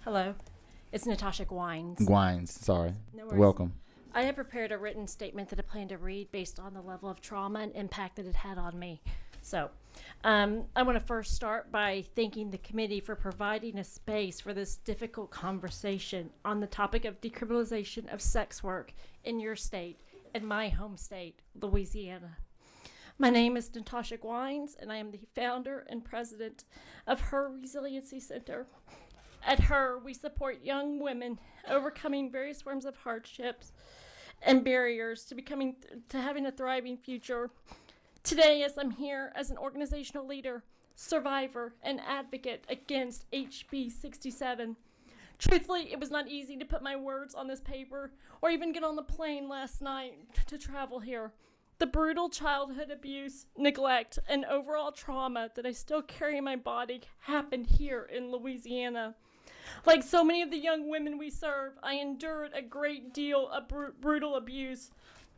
Hello, it's Natasha Gwines. Gwines, sorry. No worries. Welcome. I have prepared a written statement that I plan to read based on the level of trauma and impact that it had on me. So, I want to first start by thanking the committee for providing a space for this difficult conversation on the topic of decriminalization of sex work in your state and my home state, Louisiana. My name is Natasha Gwines, and I am the founder and president of Her Resiliency Center. At Her, we support young women overcoming various forms of hardships and barriers to having a thriving future. Today, as I'm here as an organizational leader, survivor, and advocate against HB 67, truthfully, it was not easy to put my words on this paper or even get on the plane last night to travel here. The brutal childhood abuse, neglect, and overall trauma that I still carry in my body happened here in Louisiana. Like so many of the young women we serve, I endured a great deal of brutal abuse.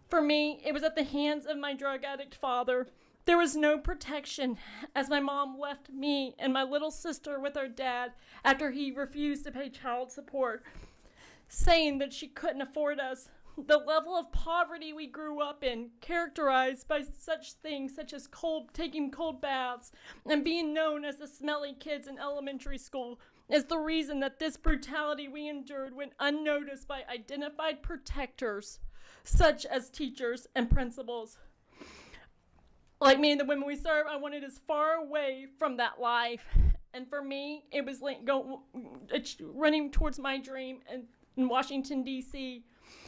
For me, it was at the hands of my drug addict father. There was no protection as my mom left me and my little sister with our dad after he refused to pay child support, saying that she couldn't afford us. The level of poverty we grew up in, characterized by such things such as taking cold baths and being known as the smelly kids in elementary school, is the reason that this brutality we endured went unnoticed by identified protectors, such as teachers and principals. Like me and the women we serve, I wanted as far away from that life. And for me, it was like running towards my dream in Washington, D.C.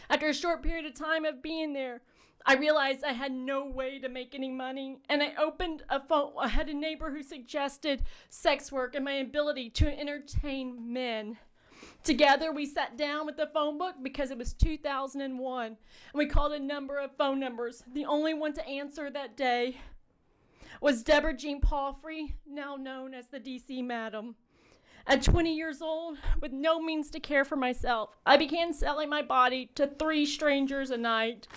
After a short period of time of being there, I realized I had no way to make any money, and I opened a phone. I had a neighbor who suggested sex work and my ability to entertain men. Together, we sat down with the phone book because it was 2001, and we called a number of phone numbers. The only one to answer that day was Deborah Jean Palfrey, now known as the DC Madam. At 20 years old, with no means to care for myself, I began selling my body to 3 strangers a night.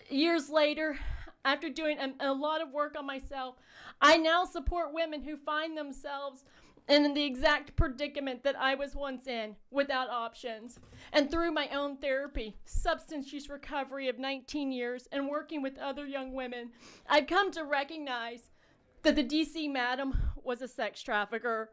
Years later, after doing a lot of work on myself, I now support women who find themselves in the exact predicament that I was once in, without options. And through my own therapy, substance use recovery of 19 years, and working with other young women, I've come to recognize that the DC Madam was a sex trafficker.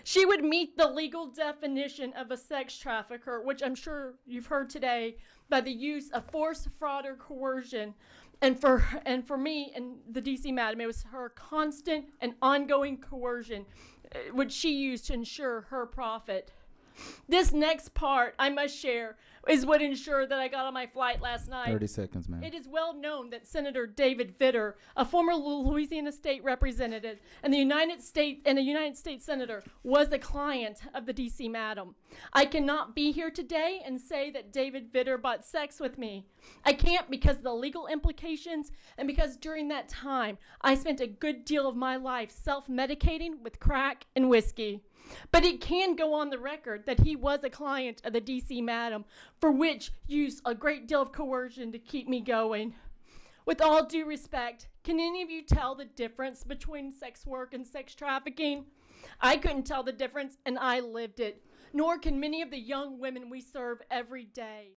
She would meet the legal definition of a sex trafficker, which I'm sure you've heard today, by the use of force, fraud, or coercion. And for me and the DC Madam, it was her constant and ongoing coercion, which she used to ensure her profit. This next part I must share is what ensured that I got on my flight last night. 30 seconds, ma'am. It is well known that Senator David Vitter, a former Louisiana State Representative and a United States Senator, was a client of the DC Madam. I cannot be here today and say that David Vitter bought sex with me. I can't because of the legal implications and because during that time I spent a good deal of my life self-medicating with crack and whiskey. But it can go on the record that he was a client of the DC Madam, for which used a great deal of coercion to keep me going. With all due respect, can any of you tell the difference between sex work and sex trafficking? I couldn't tell the difference, and I lived it. Nor can many of the young women we serve every day.